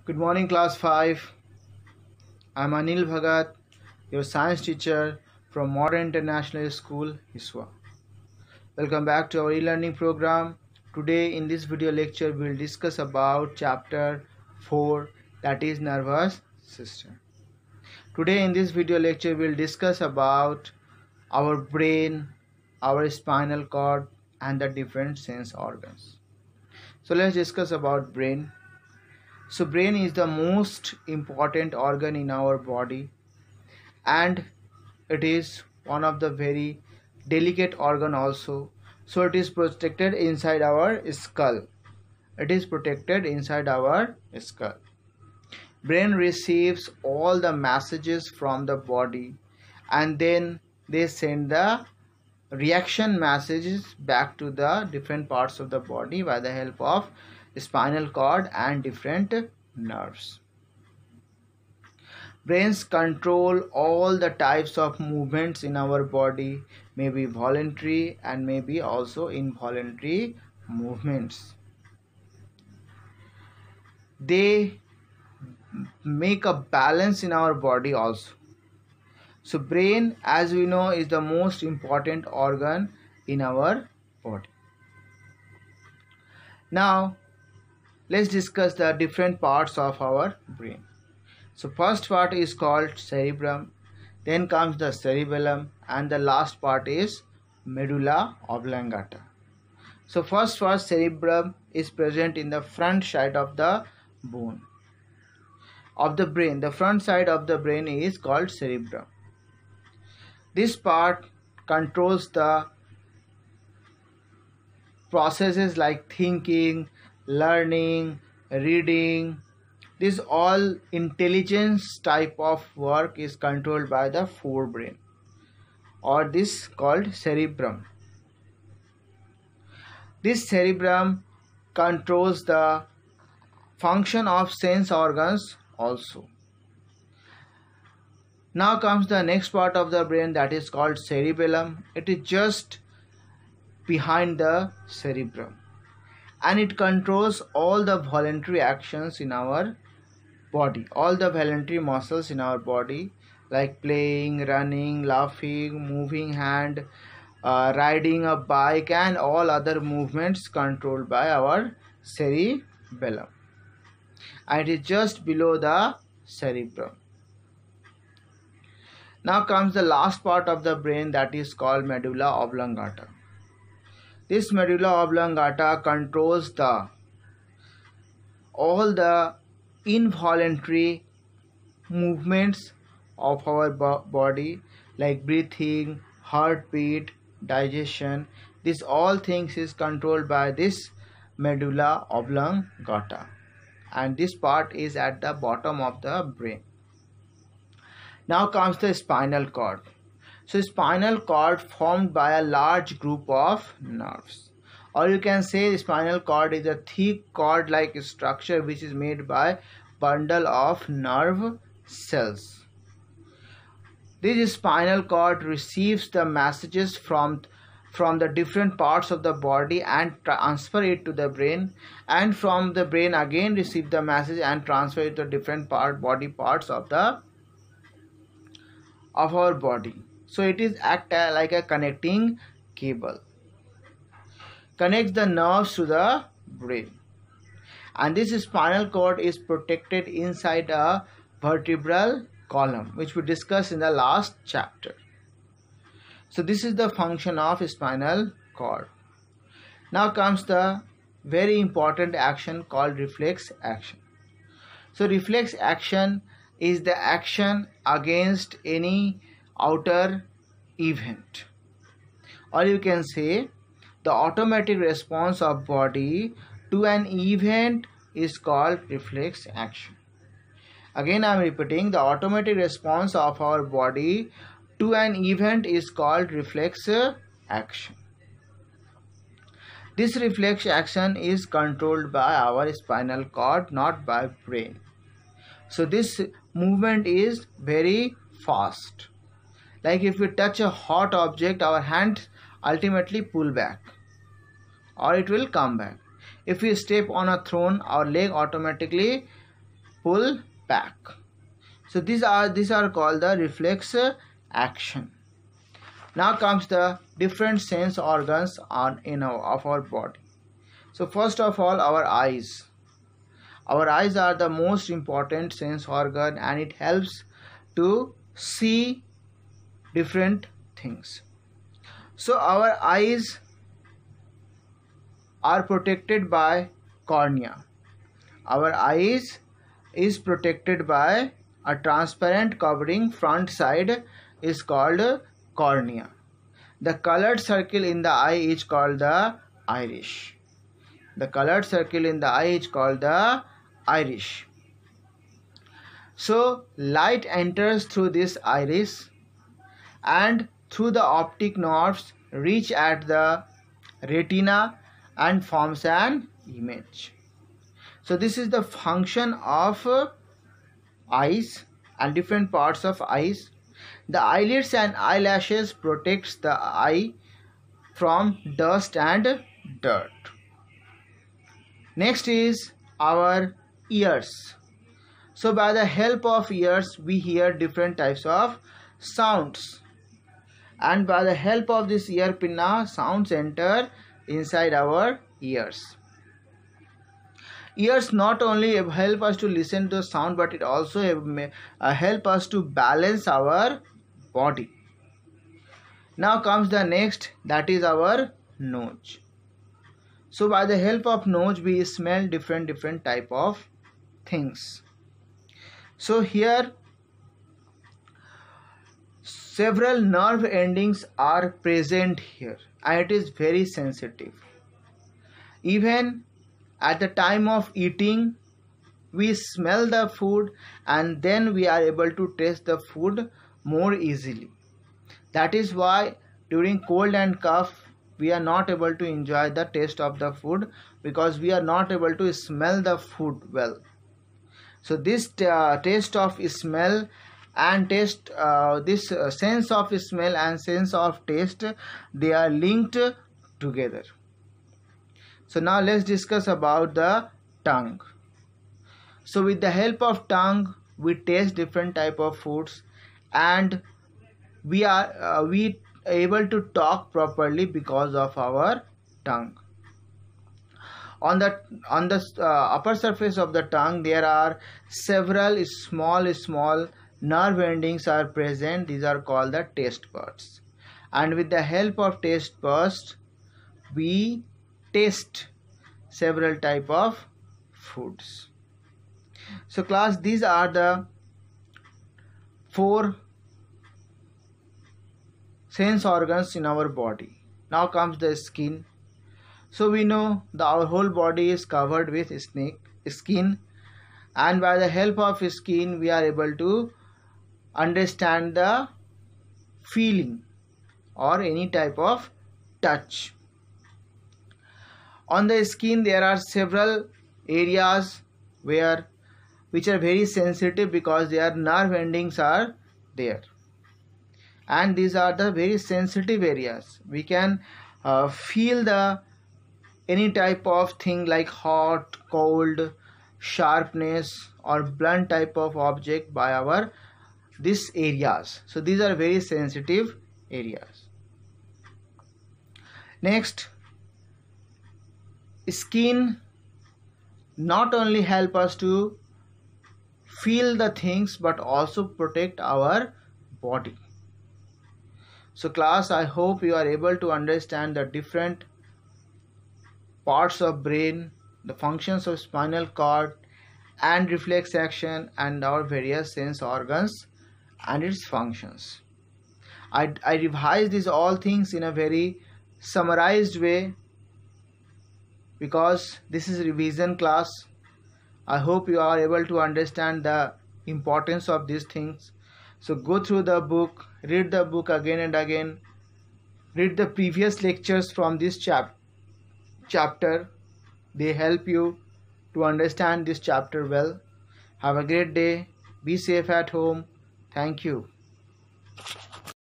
Good morning, class 5. I'm Anil Bhagat, your science teacher from Modern International School, ISWA. Welcome back to our e-learning program. Today in this video lecture, we'll discuss about chapter 4, that is nervous system. Today in this video lecture, we'll discuss about our brain, our spinal cord, and the different sense organs. So let's discuss about brain. So brain is the most important organ in our body, and it is one of the very delicate organ also. So it is protected inside our skull. It is protected inside our skull. Brain receives all the messages from the body, and then they send the reaction messages back to the different parts of the body by the help of spinal cord and different nerves. Brains control all the types of movements in our body, maybe voluntary and maybe also involuntary movements. They make a balance in our body also. So brain, as we know, is the most important organ in our body. Now let's discuss the different parts of our brain. So first part is called cerebrum, then comes the cerebellum, and the last part is medulla oblongata. So first cerebrum is present in the front side of the bone of the brain. The front side of the brain is called cerebrum. This part controls the processes like thinking, learning, reading. This all intelligence type of work is controlled by the forebrain, or this called cerebrum. This cerebrum controls the function of sense organs also. Now comes the next part of the brain, that is called cerebellum. It is just behind the cerebrum, and it controls all the voluntary actions in our body, all the voluntary muscles in our body, like playing, running, laughing, moving hand, riding a bike, and all other movements controlled by our cerebellum, and it is just below the cerebrum. Now comes the last part of the brain, that is called medulla oblongata. This medulla oblongata controls all the involuntary movements of our body, like breathing, heartbeat, digestion. This all things is controlled by this medulla oblongata, and this part is at the bottom of the brain. Now comes the spinal cord. So spinal cord formed by a large group of nerves, or you can say the spinal cord is a thick cord-like structure which is made by bundle of nerve cells. This spinal cord receives the messages from the different parts of the body and transfer it to the brain, and from the brain again receive the message and transfer it to different body parts of our body. So it is act like a connecting cable, connects the nerves to the brain, and this spinal cord is protected inside a vertebral column, which we discussed in the last chapter. So this is the function of spinal cord. Now comes the very important action called reflex action. So reflex action is the action against any outer event, or you can say the automatic response of body to an event is called reflex action. Again I am repeating, the automatic response of our body to an event is called reflex action. This reflex action is controlled by our spinal cord, not by brain. So this movement is very fast. Like if we touch a hot object, our hands ultimately pull back, or it will come back. If we step on a throne, our leg automatically pull back. So these are called the reflex action. Now comes the different sense organs of our body. So first of all, our eyes. Our eyes are the most important sense organ, and it helps to see different things. So our eyes are protected by cornea. Our eyes is protected by a transparent covering. Front side is called cornea. The colored circle in the eye is called the iris. The colored circle in the eye is called the iris. So light enters through this iris and through the optic nerves reach at the retina and forms an image. So this is the function of eyes and different parts of eyes. The eyelids and eyelashes protects the eye from dust and dirt. Next is our ears. So by the help of ears we hear different types of sounds, and by the help of this ear pinna sounds enter inside our ears. Ears not only help us to listen to the sound, but it also help us to balance our body. Now comes the next, that is our nose. So by the help of nose we smell different type of things. So here several nerve endings are present here, and it is very sensitive. Even at the time of eating we smell the food, and then we are able to taste the food more easily. That is why during cold and cough we are not able to enjoy the taste of the food, because we are not able to smell the food well. So this taste of smell and taste, this sense of smell and sense of taste, they are linked together. So now let's discuss about the tongue. So with the help of tongue we taste different type of foods, and we are able to talk properly because of our tongue. On the upper surface of the tongue there are several small nerve endings are present. These are called the taste buds, and with the help of taste buds we taste several type of foods. So class, these are the 4 sense organs in our body. Now comes the skin. So we know that our whole body is covered with skin, and by the help of skin we are able to understand the feeling or any type of touch. On the skin there are several areas which are very sensitive because their nerve endings are there, and these are the very sensitive areas. We can feel the any type of thing like hot, cold, sharpness or blunt type of object by our these areas. So these are very sensitive areas. Next, skin not only help us to feel the things but also protect our body. So class, I hope you are able to understand the different parts of brain, the functions of spinal cord and reflex action, and our various sense organs and its functions. I revised these all things in a very summarized way because this is revision class. I hope you are able to understand the importance of these things. So go through the book, read the book again and again, read the previous lectures from this chapter. They help you to understand this chapter well. Have a great day. Be safe at home. Thank you.